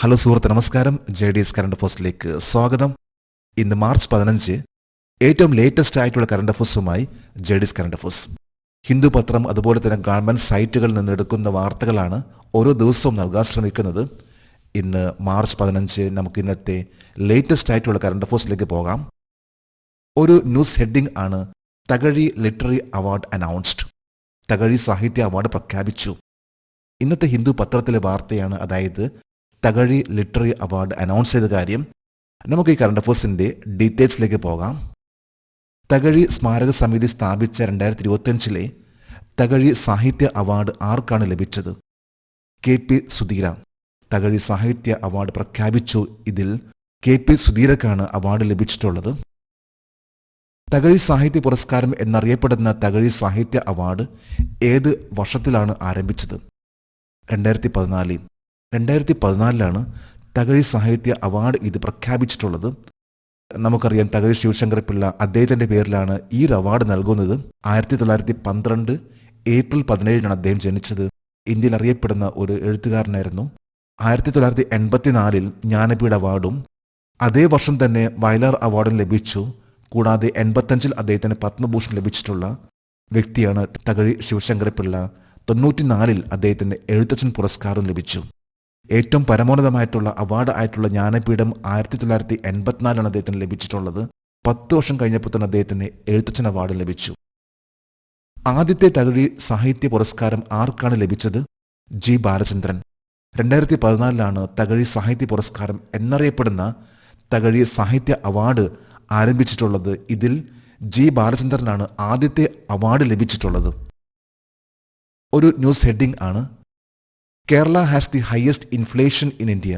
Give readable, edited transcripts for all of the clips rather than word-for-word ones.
Hello സുഹൃത്ത്, നമസ്കാരം. JDS current അഫേഴ്സിലേക്ക് സ്വാഗതം. ഇന്ന് മാർച്ച് 15, ഏറ്റവും ലേറ്റസ്റ്റ് ആയിട്ടുള്ള കറണ്ട് അഫേഴ്സുമായി JDS കറണ്ട് അഫേഴ്സ്. ഹിന്ദു പത്രം അതുപോലെ തന്നെ ഗവൺമെന്റ് സൈറ്റുകളിൽ നിന്ന് എടുക്കുന്ന വാർത്തകളാണ് ഓരോ ദിവസവും നൽകാൻ ശ്രമിക്കുന്നത്. ഇന്ന് മാർച്ച് 15 നമുക്ക് ഇന്നത്തെ ലേറ്റസ്റ്റ് ആയിട്ടുള്ള കറണ്ട് അഫേഴ്സിലേക്ക് പോകാം. ഒരു ന്യൂസ് ഹെഡിംഗ് ആണ് Thakazhi literary award announced. Thakazhi സാഹിത്യ അവാർഡ് പ്രഖ്യാപിച്ചു. ഇന്നത്തെ ഹിന്ദു പത്രത്തിലെ വാർത്തയാണ്, അതായത് തകഴി ലിറ്റററി അവാർഡ് അനൗൺസ് ചെയ്ത കാര്യം. നമുക്ക് ഈ കറണ്ട് അഫേഴ്സിന്റെ ഡീറ്റെയിൽസിലേക്ക് പോകാം. തകഴി സ്മാരക സമിതി സ്ഥാപിച്ച 2025 തകഴി സാഹിത്യ അവാർഡ് ആർക്കാണ് ലഭിച്ചത്? KP സുധീര. തകഴി സാഹിത്യ അവാർഡ് പ്രഖ്യാപിച്ചു. ഇതിൽ KP സുധീരക്കാണ് അവാർഡ് ലഭിച്ചിട്ടുള്ളത്. തകഴി സാഹിത്യ പുരസ്കാരം എന്നറിയപ്പെടുന്ന തകഴി സാഹിത്യ അവാർഡ് ഏത് വർഷത്തിലാണ് ആരംഭിച്ചത്? 2014. 2014 തകഴി സാഹിത്യ അവാർഡ് ഇത് പ്രഖ്യാപിച്ചിട്ടുള്ളത്. നമുക്കറിയാം, തകഴി ശിവശങ്കര പിള്ള, അദ്ദേഹത്തിന്റെ പേരിലാണ് ഈ അവാർഡ് നൽകുന്നത്. 1912 ഏപ്രിൽ 17 അദ്ദേഹം ജനിച്ചത്. ഇന്ത്യയിൽ അറിയപ്പെടുന്ന ഒരു എഴുത്തുകാരനായിരുന്നു. 1984 ജ്ഞാനപീഠ അവാർഡും അതേ വർഷം തന്നെ വയലാർ അവാർഡും ലഭിച്ചു. കൂടാതെ 85 അദ്ദേഹത്തിന് പത്മഭൂഷൺ ലഭിച്ചിട്ടുള്ള വ്യക്തിയാണ് തകഴി ശിവശങ്കര പിള്ള. 94 അദ്ദേഹത്തിന് എഴുത്തച്ഛൻ പുരസ്കാരം ലഭിച്ചു. ഏറ്റവും പരമോന്നതമായിട്ടുള്ള അവാർഡ് ആയിട്ടുള്ള ജ്ഞാനപീഠം 1984 അദ്ദേഹത്തിന് ലഭിച്ചിട്ടുള്ളത്. 10 വർഷം കഴിഞ്ഞപ്പോൾ തന്നെ അദ്ദേഹത്തിന് എഴുത്തച്ഛൻ അവാർഡ് ലഭിച്ചു. ആദ്യത്തെ തകഴി സാഹിത്യ പുരസ്കാരം ആർക്കാണ് ലഭിച്ചത്? G. ബാലചന്ദ്രൻ. 2014 തകഴി സാഹിത്യ പുരസ്കാരം എന്നറിയപ്പെടുന്ന തകഴി സാഹിത്യ അവാർഡ് ആരംഭിച്ചിട്ടുള്ളത്. ഇതിൽ G. ബാലചന്ദ്രനാണ് ആദ്യത്തെ അവാർഡ് ലഭിച്ചിട്ടുള്ളത്. ഒരു ന്യൂസ് ഹെഡിംഗ് ആണ് Kerala has the highest inflation in India.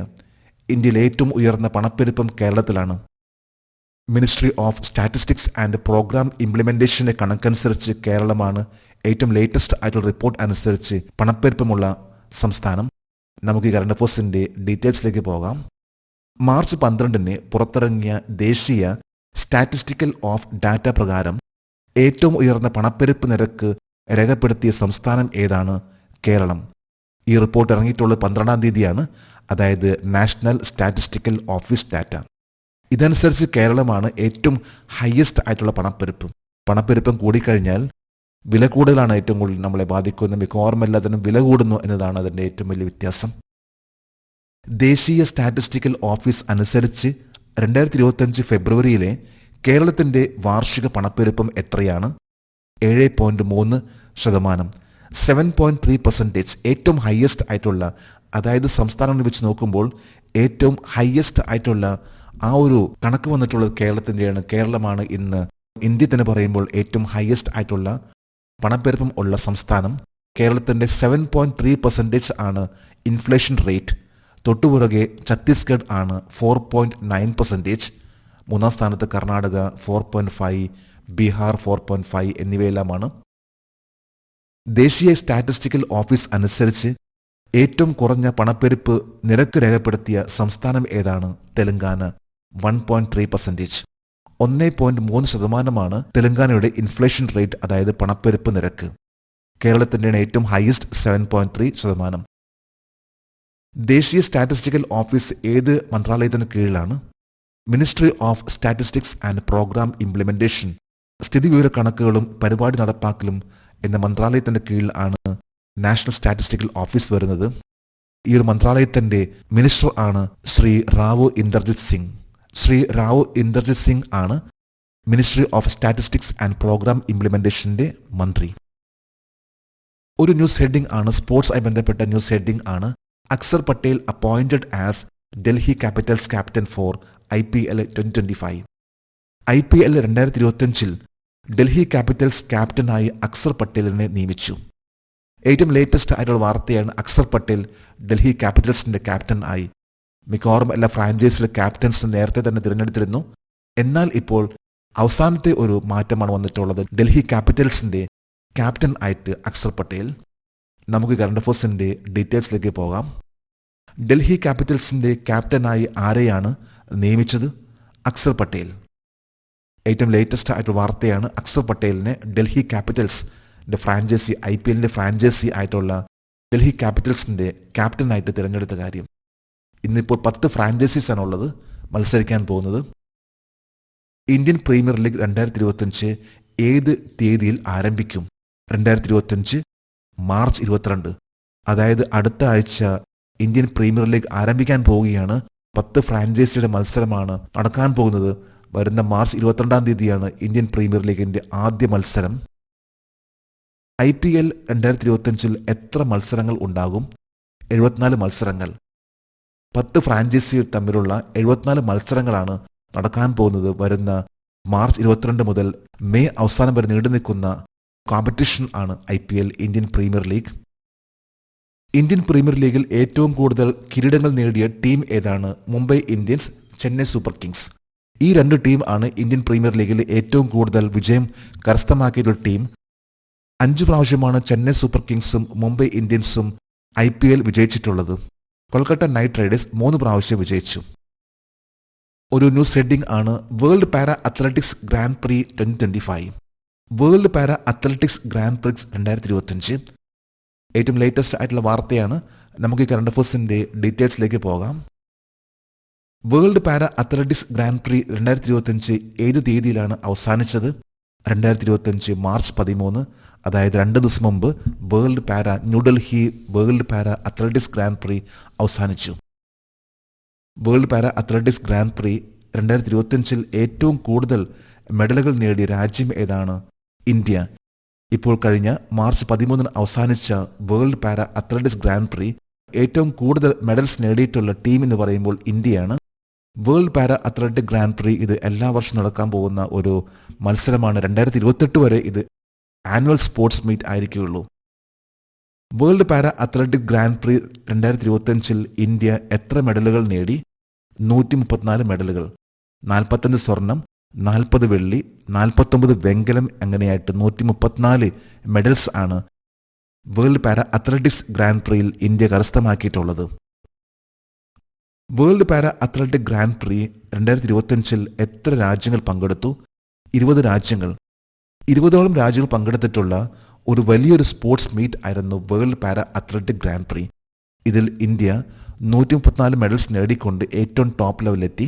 ഇന്ത്യയിൽ ഏറ്റവും ഉയർന്ന പണപ്പെരുപ്പം കേരളത്തിലാണ്. Ministry of statistics and programme ഇംപ്ലിമെന്റേഷന്റെ കണക്കനുസരിച്ച് കേരളമാണ് ഏറ്റവും ലേറ്റസ്റ്റ് ആയിട്ടുള്ള റിപ്പോർട്ട് അനുസരിച്ച് പണപ്പെരുപ്പമുള്ള സംസ്ഥാനം. നമുക്ക് ഈ കറണ്ട് അഫേഴ്സിന്റെ ഡീറ്റെയിൽസിലേക്ക് പോകാം. മാർച്ച് 12 പുറത്തിറങ്ങിയ ദേശീയ സ്റ്റാറ്റിസ്റ്റിക്കൽ ഓഫ് ഡാറ്റ പ്രകാരം ഏറ്റവും ഉയർന്ന പണപ്പെരുപ്പ് നിരക്ക് രേഖപ്പെടുത്തിയ സംസ്ഥാനം ഏതാണ്? കേരളം. ഈ റിപ്പോർട്ട് ഇറങ്ങിയിട്ടുള്ളത് 12-ാം തീയതിയാണ്, അതായത് നാഷണൽ സ്റ്റാറ്റിസ്റ്റിക്കൽ ഓഫീസ് ഡാറ്റ. ഇതനുസരിച്ച് കേരളമാണ് ഏറ്റവും ഹയസ്റ്റ് ആയിട്ടുള്ള പണപ്പെരുപ്പം കൂടിക്കഴിഞ്ഞാൽ വില കൂടുതലാണ് ഏറ്റവും കൂടുതൽ നമ്മളെ ബാധിക്കുന്നത്. മിക്കവാറും എല്ലാത്തിനും വില കൂടുന്നു എന്നതാണ് അതിൻ്റെ ഏറ്റവും വലിയ വ്യത്യാസം. ദേശീയ സ്റ്റാറ്റിസ്റ്റിക്കൽ ഓഫീസ് അനുസരിച്ച് 2025 ഫെബ്രുവരിയിലെ കേരളത്തിന്റെ വാർഷിക പണപ്പെരുപ്പം എത്രയാണ്? 7.3%. 7.3% ഏറ്റവും ഹയസ്റ്റ് ആയിട്ടുള്ള, അതായത് സംസ്ഥാനം വെച്ച് നോക്കുമ്പോൾ ഏറ്റവും ഹയസ്റ്റ് ആയിട്ടുള്ള ആ ഒരു കണക്ക് വന്നിട്ടുള്ളത് കേരളത്തിൻ്റെയാണ്. കേരളമാണ് ഇന്ന് ഇന്ത്യ തന്നെ പറയുമ്പോൾ ഏറ്റവും ഹയസ്റ്റ് ആയിട്ടുള്ള പണപ്പെരുപ്പം ഉള്ള സംസ്ഥാനം. കേരളത്തിൻ്റെ 7.3% ആണ് ഇൻഫ്ലേഷൻ റേറ്റ്. തൊട്ടുപുറകെ ഛത്തീസ്ഗഡ് ആണ് 4.9%. മൂന്നാം സ്ഥാനത്ത് കർണാടക 4.5, ബീഹാർ 4.5 എന്നിവയെല്ലാമാണ്. ദേശീയ സ്റ്റാറ്റിസ്റ്റിക്കൽ ഓഫീസ് അനുസരിച്ച് ഏറ്റവും കുറഞ്ഞ പണപ്പെരുപ്പ് നിരക്ക് രേഖപ്പെടുത്തിയ സംസ്ഥാനം ഏതാണ്? തെലങ്കാന. 1.3%. 1.3% തെലങ്കാനയുടെ ഇൻഫ്ലേഷൻ റേറ്റ്, അതായത് പണപ്പെരുപ്പ് നിരക്ക്. കേരളത്തിൻ്റെ ഏറ്റവും ഹയസ്റ്റ് 7.3%. ദേശീയ സ്റ്റാറ്റിസ്റ്റിക്കൽ ഓഫീസ് ഏത് മന്ത്രാലയത്തിന് കീഴിലാണ്? Ministry of statistics and programme implementation. സ്ഥിതിവിവര കണക്കുകളും പരിപാടി നടപ്പാക്കലും എന്ന മന്ത്രാലയത്തിന്റെ കീഴിൽ ആണ് നാഷണൽ സ്റ്റാറ്റിസ്റ്റിക്കൽ ഓഫീസ് വരുന്നത്. ഈ ഒരു മന്ത്രാലയത്തിന്റെ മിനിസ്റ്റർ ആണ് ശ്രീ റാവു ഇന്ദർജിത് സിംഗ്. ശ്രീ റാവു ഇന്ദർജിത് സിംഗ് ആണ് ministry of statistics and programme ഇംപ്ലിമെന്റേഷന്റെ മന്ത്രി. ഒരു ന്യൂസ് ഹെഡിംഗ് ആണ്, സ്പോർട്സുമായി ബന്ധപ്പെട്ട ന്യൂസ് ഹെഡിംഗ് ആണ്. Axar Patel appointed as Delhi Capitals captain four IPL 2025. IPL 2025 Delhi Capitals ക്യാപ്റ്റനായി അക്സർ പട്ടേലിനെ നിയമിച്ചു. ഏറ്റവും ലേറ്റസ്റ്റ് ആയിട്ടുള്ള വാർത്തയാണ്, അക്സർ പട്ടേൽ ഡൽഹി ക്യാപിറ്റൽസിന്റെ ക്യാപ്റ്റൻ ആയി. മിക്കവാറും എല്ലാ ഫ്രാഞ്ചൈസിലെ ക്യാപ്റ്റൻസ് നേരത്തെ തന്നെ തിരഞ്ഞെടുത്തിരുന്നു. എന്നാൽ ഇപ്പോൾ അവസാനത്തെ ഒരു മാറ്റമാണ് വന്നിട്ടുള്ളത്. ഡൽഹി ക്യാപിറ്റൽസിന്റെ ക്യാപ്റ്റൻ ആയിട്ട് അക്സർ പട്ടേൽ. നമുക്ക് കറണ്ട് അഫേഴ്സിന്റെ ഡീറ്റെയിൽസിലേക്ക് പോകാം. ഡൽഹി ക്യാപിറ്റൽസിന്റെ ക്യാപ്റ്റനായി ആരെയാണ് നിയമിച്ചത്? അക്സർ പട്ടേൽ. ഏറ്റവും ലേറ്റസ്റ്റ് ആയിട്ടുള്ള വാർത്തയാണ്, അക്സർ പട്ടേലിനെ ഡൽഹി ക്യാപിറ്റൽസിന്റെ ഫ്രാഞ്ചൈസി, IPL ഫ്രാഞ്ചൈസി ആയിട്ടുള്ള ഡൽഹി ക്യാപിറ്റൽസിന്റെ ക്യാപ്റ്റനായിട്ട് തിരഞ്ഞെടുത്ത കാര്യം. ഇന്നിപ്പോൾ 10 ഫ്രാഞ്ചൈസീസ് ആണുള്ളത് മത്സരിക്കാൻ പോകുന്നത്. ഇന്ത്യൻ പ്രീമിയർ ലീഗ് 2025 ഏത് തീയതിയിൽ ആരംഭിക്കും? 2025 മാർച്ച് 22, അതായത് അടുത്ത ആഴ്ച ഇന്ത്യൻ പ്രീമിയർ ലീഗ് ആരംഭിക്കാൻ പോവുകയാണ്. 10 ഫ്രാഞ്ചൈസിയുടെ മത്സരമാണ് നടക്കാൻ പോകുന്നത്. വരുന്ന മാർച്ച് 22 തീയതിയാണ് ഇന്ത്യൻ പ്രീമിയർ ലീഗിന്റെ ആദ്യ മത്സരം. IPL 2025 എത്ര മത്സരങ്ങൾ ഉണ്ടാകും? 74 മത്സരങ്ങൾ. 10 ഫ്രാഞ്ചൈസികൾ തമ്മിലുള്ള 74 മത്സരങ്ങളാണ് നടക്കാൻ പോകുന്നത്. വരുന്ന മാർച്ച് 22 മുതൽ മെയ് അവസാനം വരെ നീണ്ടു നിൽക്കുന്ന കോമ്പറ്റീഷൻ ആണ് IPL Indian premier league. Indian premier ലീഗിൽ ഏറ്റവും കൂടുതൽ കിരീടങ്ങൾ നേടിയ ടീം ഏതാണ്? Mumbai Indians, Chennai super Kings. ഈ 2 ടീം ആണ് ഇന്ത്യൻ പ്രീമിയർ ലീഗിൽ ഏറ്റവും കൂടുതൽ വിജയം കരസ്ഥമാക്കിയിട്ടുള്ള ടീം. 5 പ്രാവശ്യമാണ് ചെന്നൈ സൂപ്പർ കിങ്സും മുംബൈ ഇന്ത്യൻസും IPL വിജയിച്ചിട്ടുള്ളത്. കൊൽക്കത്ത നൈറ്റ് റൈഡേഴ്സ് 3 പ്രാവശ്യം വിജയിച്ചു. ഒരു ന്യൂസ് ഹെഡിംഗ് ആണ് world para athletics grand prix 2025. World para athletics grand prix 2025 ഏറ്റവും ലേറ്റസ്റ്റ് ആയിട്ടുള്ള വാർത്തയാണ്. നമുക്ക് ഈ കറണ്ട് അഫയേഴ്സിന്റെ ഡീറ്റെയിൽസിലേക്ക് പോകാം. World para athletics grand prix 2025 ഏത് തീയതിയിലാണ് അവസാനിച്ചത്? 2025 മാർച്ച് 13, അതായത് 2 ദിവസം മുമ്പ് New Delhi world para athletics grand pre അവസാനിച്ചു. World para athletics grand prix 2025 ഏറ്റവും കൂടുതൽ മെഡലുകൾ നേടിയ രാജ്യം ഏതാണ്? ഇന്ത്യ. ഇപ്പോൾ കഴിഞ്ഞ മാർച്ച് 13 അവസാനിച്ച world para athletics grand pre ഏറ്റവും കൂടുതൽ മെഡൽസ് നേടിയിട്ടുള്ള ടീം എന്ന് പറയുമ്പോൾ ഇന്ത്യയാണ്. World para athletic grand pre ഇത് എല്ലാ വർഷവും നടക്കാൻ പോകുന്ന ഒരു മത്സരമാണ്. 2028 വരെ ഇത് ആനുവൽ സ്പോർട്സ് മീറ്റ് ആയിരിക്കുകയുള്ളൂ. World para athletic grand prix 2025 India എത്ര മെഡലുകൾ നേടി? 134 മെഡലുകൾ. 45 സ്വർണം, 40 വെള്ളി, 49 വെങ്കലം, അങ്ങനെയായിട്ട് 134 മെഡൽസ് ആണ് വേൾഡ് പാരാ അത്ലറ്റിക്സ് ഗ്രാൻഡ് പ്രീയിൽ ഇന്ത്യ കരസ്ഥമാക്കിയിട്ടുള്ളത്. World para athletic grand prix 2025 എത്ര രാജ്യങ്ങൾ പങ്കെടുത്തു? 20 രാജ്യങ്ങൾ. 20ഓളം രാജ്യങ്ങൾ പങ്കെടുത്തിട്ടുള്ള ഒരു വലിയൊരു സ്പോർട്സ് മീറ്റ് ആയിരുന്നു world para athletic grand pre. ഇതിൽ ഇന്ത്യ 134 മെഡൽസ് നേടിക്കൊണ്ട് ഏറ്റവും ടോപ്പ് ലെവലിലെത്തി.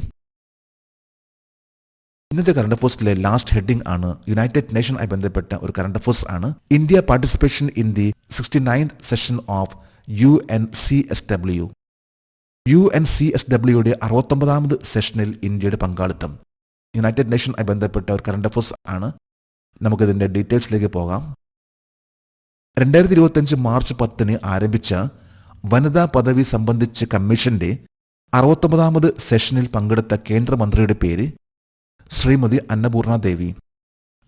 ഇന്നത്തെ കറണ്ട് അഫയേഴ്സിലെ ലാസ്റ്റ് ഹെഡിംഗ് ആണ് യുണൈറ്റഡ് നേഷനുമായി ബന്ധപ്പെട്ട ഒരു കറണ്ട് അഫയേഴ്സ് ആണ്. India participation in the 69th session of UNCSW. UNCSWയുടെ 69ാമത് സെഷനിൽ ഇന്ത്യയുടെ പങ്കാളിത്തം. യുണൈറ്റഡ് നേഷനുമായി ബന്ധപ്പെട്ട ഒരു കറണ്ട് അഫയേഴ്സ് ആണ്. നമുക്കിതിന്റെ ഡീറ്റെയിൽസിലേക്ക് പോകാം. 2025 മാർച്ച് 10 ആരംഭിച്ച വനിതാ പദവി സംബന്ധിച്ച കമ്മീഷന്റെ 69ാമത് സെഷനിൽ പങ്കെടുത്ത കേന്ദ്രമന്ത്രിയുടെ പേര് ശ്രീമതി അന്നപൂർണ ദേവി.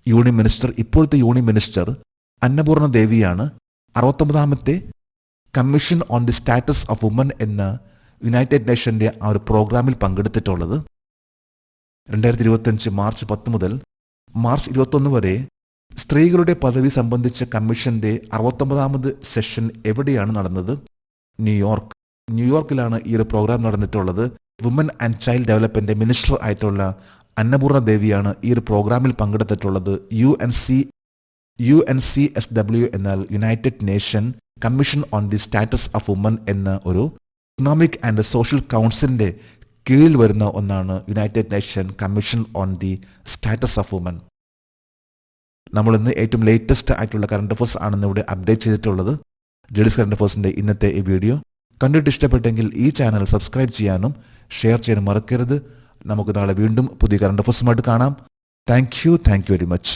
യൂണിയൻ മിനിസ്റ്റർ, ഇപ്പോഴത്തെ യൂണിയൻ മിനിസ്റ്റർ അന്നപൂർണ ദേവിയാണ് 69ാമത്തെ commission on the status of woman united യുണൈറ്റഡ് നേഷന്റെ ആ ഒരു പ്രോഗ്രാമിൽ പങ്കെടുത്തിട്ടുള്ളത്. 2025 മാർച്ച് 10 മുതൽ മാർച്ച് 21 വരെ സ്ത്രീകളുടെ പദവി സംബന്ധിച്ച കമ്മീഷന്റെ 69ാമത് സെഷൻ എവിടെയാണ് നടന്നത്? ന്യൂയോർക്കിലാണ് ഈ ഒരു പ്രോഗ്രാം നടന്നിട്ടുള്ളത്. Woman and child development minister ആയിട്ടുള്ള അന്നപൂർണ ദേവിയാണ് ഈ ഒരു പ്രോഗ്രാമിൽ പങ്കെടുത്തിട്ടുള്ളത്. UNCSW എന്നാൽ united nation commission on the status of woman എന്ന ഒരു ഇക്കണോമിക് ആൻഡ് സോഷ്യൽ കൗൺസിലിന്റെ കീഴിൽ വരുന്ന ഒന്നാണ് united nation commission on the status of woman. നമ്മളിന്ന് ഏറ്റവും ലേറ്റസ്റ്റ് ആയിട്ടുള്ള കറണ്ട് അഫയേഴ്സ് ആണെന്ന് ഇവിടെ അപ്ഡേറ്റ് ചെയ്തിട്ടുള്ളത്. ജെഡിസ് കറണ്ട് അഫയേഴ്സിന്റെ ഇന്നത്തെ ഈ വീഡിയോ കണ്ടിട്ട് ഇഷ്ടപ്പെട്ടെങ്കിൽ ഈ ചാനൽ സബ്സ്ക്രൈബ് ചെയ്യാനും ഷെയർ ചെയ്യാനും മറക്കരുത്. നമുക്ക് നാളെ വീണ്ടും പുതിയ കറണ്ട് അഫയേഴ്സുമായിട്ട് കാണാം. Thank you very much.